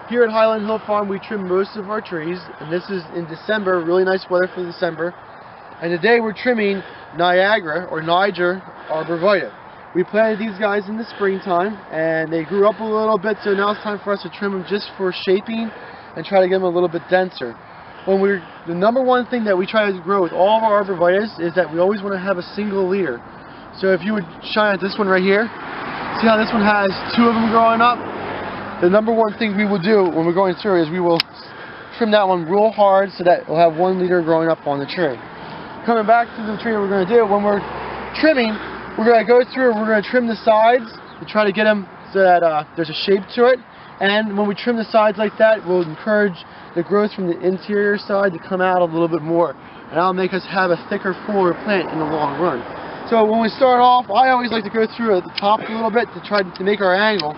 Here at Highland Hill Farm, we trim most of our trees, and this is in December, really nice weather for December. And today we're trimming Niagara, or Niger, Arborfvitae. We planted these guys in the springtime, and they grew up a little bit, so now it's time for us to trim them just for shaping and try to get them a little bit denser. The number one thing that we try to grow with all of our Arborfvitaes is that we always want to have a single leader. So if you would shine at this one right here, see how this one has two of them growing up? The number one thing we will do when we're going through is we will trim that one real hard so that we'll have one leader growing up on the tree. Coming back to the tree, what we're going to do, when we're trimming, we're going to go through and we're going to trim the sides to try to get them so that there's a shape to it. And when we trim the sides like that, we'll encourage the growth from the interior side to come out a little bit more. And that'll make us have a thicker, fuller plant in the long run. So when we start off, I always like to go through at the top a little bit to try to make our angle.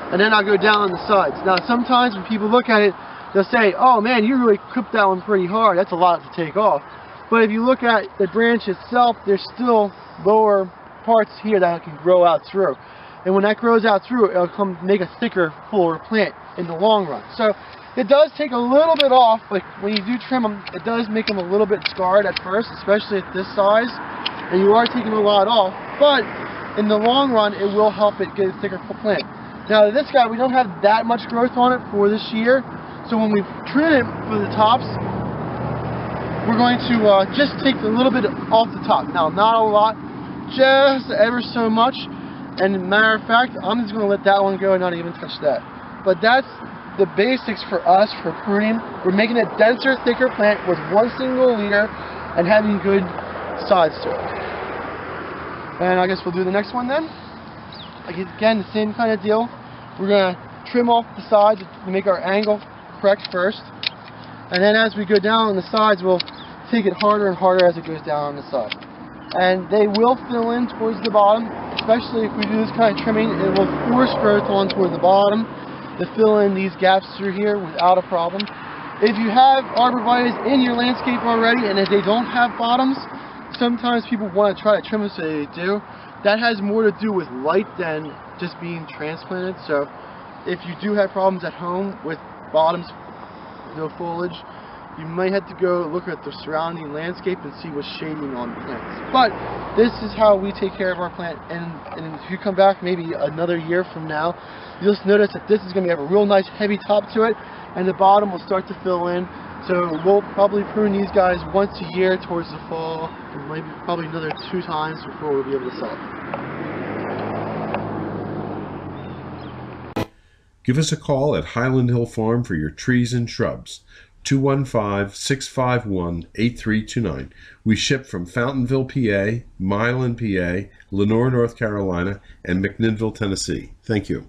And then I'll go down on the sides. Now sometimes when people look at it, they'll say, oh man, you really clipped that one pretty hard. That's a lot to take off. But if you look at the branch itself, there's still lower parts here that can grow out through. And when that grows out through, it'll come make a thicker, fuller plant in the long run. So it does take a little bit off, but when you do trim them, it does make them a little bit scarred at first, especially at this size. And you are taking a lot off, but in the long run, it will help it get a thicker plant. Now this guy, we don't have that much growth on it for this year, so when we trim it for the tops, we're going to just take a little bit off the top. Now, not a lot, just ever so much. And matter of fact, I'm just going to let that one go and not even touch that. But that's the basics for us for pruning. We're making a denser, thicker plant with one single leader and having good sides to it. And I guess we'll do the next one then. Again, the same kind of deal. We're going to trim off the sides to make our angle correct first. And then as we go down on the sides, we'll take it harder and harder as it goes down on the side. And they will fill in towards the bottom, especially if we do this kind of trimming. It will force growth on toward the bottom to fill in these gaps through here without a problem. If you have Arborfvitaes in your landscape already and if they don't have bottoms, sometimes people want to try to trim them so they do. That has more to do with light than just being transplanted. So if you do have problems at home with bottoms, no foliage, you might have to go look at the surrounding landscape and see what's shading on plants. But this is how we take care of our plant, and if you come back maybe another year from now, you'll just notice that this is going to have a real nice heavy top to it, and the bottom will start to fill in. So we'll probably prune these guys once a year towards the fall, and maybe probably another 2 times before we'll be able to sell it. Give us a call at Highland Hill Farm for your trees and shrubs. 215-651-8329. We ship from Fountainville, PA, Milan, PA, Lenoir, North Carolina, and McMinnville, Tennessee. Thank you.